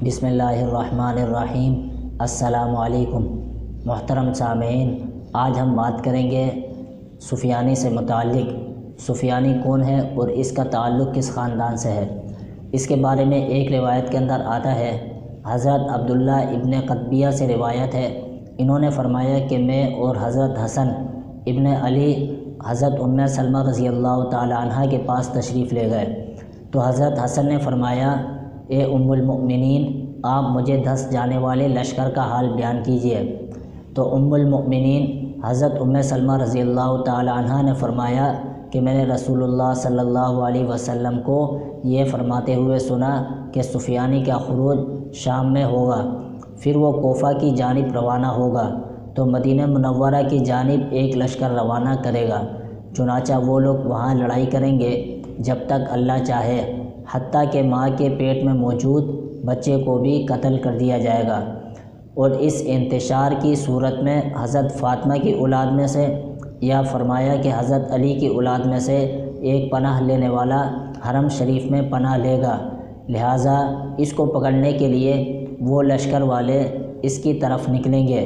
بسم اللہ الرحمن الرحیم۔ السلام علیکم محترم سامعین، آج ہم بات کریں گے سفیانی سے متعلق۔ سفیانی کون ہے اور اس کا تعلق کس خاندان سے ہے؟ اس کے بارے میں ایک روایت کے اندر آتا ہے، حضرت عبداللہ ابن قطبیہ سے روایت ہے، انہوں نے فرمایا کہ میں اور حضرت حسن ابن علی حضرت ام سلمہ رضی اللہ تعالی عنہ کے پاس تشریف لے گئے تو حضرت حسن نے فرمایا، اے ام المؤمنین، آپ مجھے دھس جانے والے لشکر کا حال بیان کیجیے۔ تو ام المؤمنین حضرت ام سلمہ رضی اللہ تعالی عنہ نے فرمایا کہ میں نے رسول اللہ صلی اللہ علیہ وسلم کو یہ فرماتے ہوئے سنا کہ سفیانی کا خروج شام میں ہوگا، پھر وہ کوفہ کی جانب روانہ ہوگا تو مدینہ منورہ کی جانب ایک لشکر روانہ کرے گا، چنانچہ وہ لوگ وہاں لڑائی کریں گے جب تک اللہ چاہے، حتیٰ کہ ماں کے پیٹ میں موجود بچے کو بھی قتل کر دیا جائے گا۔ اور اس انتشار کی صورت میں حضرت فاطمہ کی اولاد میں سے یا فرمایا کہ حضرت علی کی اولاد میں سے ایک پناہ لینے والا حرم شریف میں پناہ لے گا، لہٰذا اس کو پکڑنے کے لیے وہ لشکر والے اس کی طرف نکلیں گے۔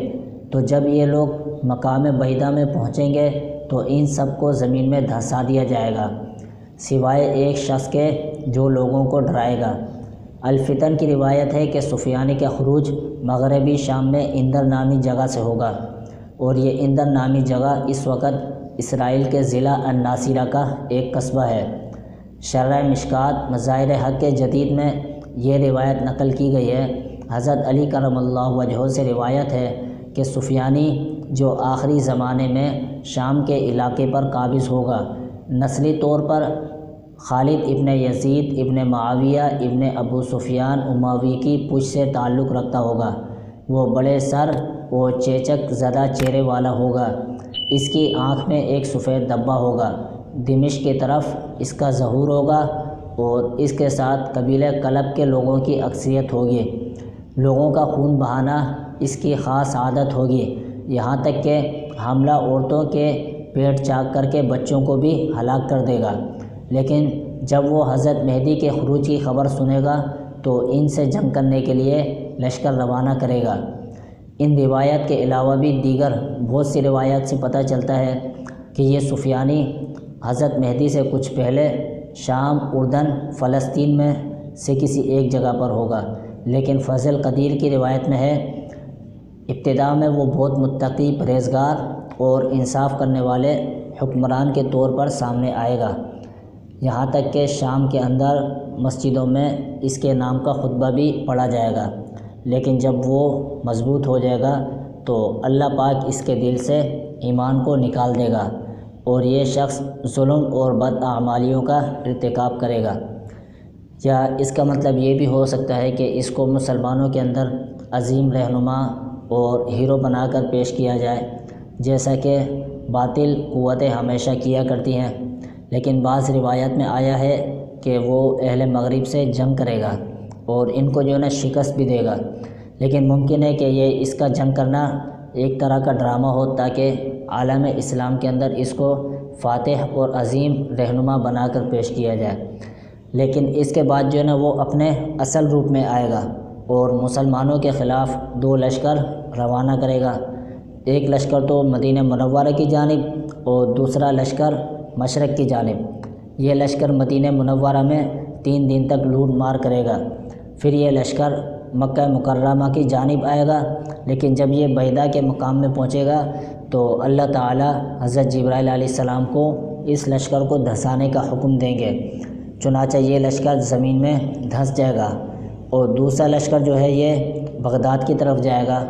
تو جب یہ لوگ مقام بعیدہ میں پہنچیں گے تو ان سب کو زمین میں دھسا دیا جائے گا، سوائے ایک شخص کے جو لوگوں کو ڈرائے گا۔ الفتن کی روایت ہے کہ سفیانی کا خروج مغربی شام میں اندر نامی جگہ سے ہوگا، اور یہ اندر نامی جگہ اس وقت اسرائیل کے ضلع الناصرہ کا ایک قصبہ ہے۔ شرح مشکات مظاہر حق جدید میں یہ روایت نقل کی گئی ہے۔ حضرت علی کرم اللہ وجہہ سے روایت ہے کہ سفیانی جو آخری زمانے میں شام کے علاقے پر قابض ہوگا، نسلی طور پر خالد ابن یزید ابن معاویہ ابن ابو سفیان اموی کی پشت سے تعلق رکھتا ہوگا۔ وہ بڑے سر اور چیچک زدہ چہرے والا ہوگا، اس کی آنکھ میں ایک سفید دھبا ہوگا، دمشق کی طرف اس کا ظہور ہوگا، اور اس کے ساتھ قبیلہ کلب کے لوگوں کی اکثریت ہوگی۔ لوگوں کا خون بہانا اس کی خاص عادت ہوگی، یہاں تک کہ حاملہ عورتوں کے پیٹ چاک کر کے بچوں کو بھی ہلاک کر دے گا۔ لیکن جب وہ حضرت مہدی کے خروج کی خبر سنے گا تو ان سے جنگ کرنے کے لیے لشکر روانہ کرے گا۔ ان روایات کے علاوہ بھی دیگر بہت سی روایات سے پتہ چلتا ہے کہ یہ سفیانی حضرت مہدی سے کچھ پہلے شام، اردن، فلسطین میں سے کسی ایک جگہ پر ہوگا، لیکن فضل قدیر کی روایت میں ہے ابتدا میں وہ بہت متقی، پرہیزگار اور انصاف کرنے والے حکمران کے طور پر سامنے آئے گا، یہاں تک کہ شام کے اندر مسجدوں میں اس کے نام کا خطبہ بھی پڑھا جائے گا۔ لیکن جب وہ مضبوط ہو جائے گا تو اللہ پاک اس کے دل سے ایمان کو نکال دے گا اور یہ شخص ظلم اور بد اعمالیوں کا ارتکاب کرے گا۔ یا اس کا مطلب یہ بھی ہو سکتا ہے کہ اس کو مسلمانوں کے اندر عظیم رہنما اور ہیرو بنا کر پیش کیا جائے، جیسا کہ باطل قوتیں ہمیشہ کیا کرتی ہیں۔ لیکن بعض روایات میں آیا ہے کہ وہ اہل مغرب سے جنگ کرے گا اور ان کو جو ہے نا شکست بھی دے گا، لیکن ممکن ہے کہ یہ اس کا جنگ کرنا ایک طرح کا ڈرامہ ہو تاکہ عالم اسلام کے اندر اس کو فاتح اور عظیم رہنما بنا کر پیش کیا جائے۔ لیکن اس کے بعد جو ہے نا وہ اپنے اصل روپ میں آئے گا اور مسلمانوں کے خلاف دو لشکر روانہ کرے گا، ایک لشکر تو مدینہ منورہ کی جانب اور دوسرا لشکر مشرق کی جانب۔ یہ لشکر مدینہ منورہ میں 3 دن تک لوٹ مار کرے گا، پھر یہ لشکر مکہ مکرمہ کی جانب آئے گا، لیکن جب یہ بعیدہ کے مقام میں پہنچے گا تو اللہ تعالی حضرت جبرائیل علیہ السلام کو اس لشکر کو دھسانے کا حکم دیں گے، چنانچہ یہ لشکر زمین میں دھس جائے گا، اور دوسرا لشکر جو ہے یہ بغداد کی طرف جائے گا،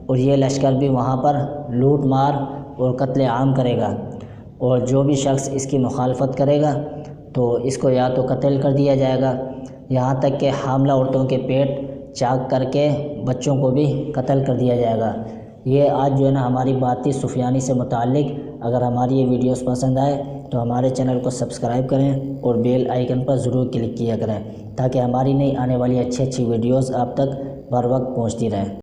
اور یہ لشکر بھی وہاں پر لوٹ مار اور قتل عام کرے گا، اور جو بھی شخص اس کی مخالفت کرے گا تو اس کو یا تو قتل کر دیا جائے گا، یہاں تک کہ حاملہ عورتوں کے پیٹ چاک کر کے بچوں کو بھی قتل کر دیا جائے گا۔ یہ آج جو ہے نا ہماری بات تھی سفیانی سے متعلق۔ اگر ہماری یہ ویڈیوز پسند آئے تو ہمارے چینل کو سبسکرائب کریں اور بیل آئیکن پر ضرور کلک کیا کریں تاکہ ہماری نئی آنے والی اچھی ویڈیوز آپ تک بر وقت پہنچتی رہیں۔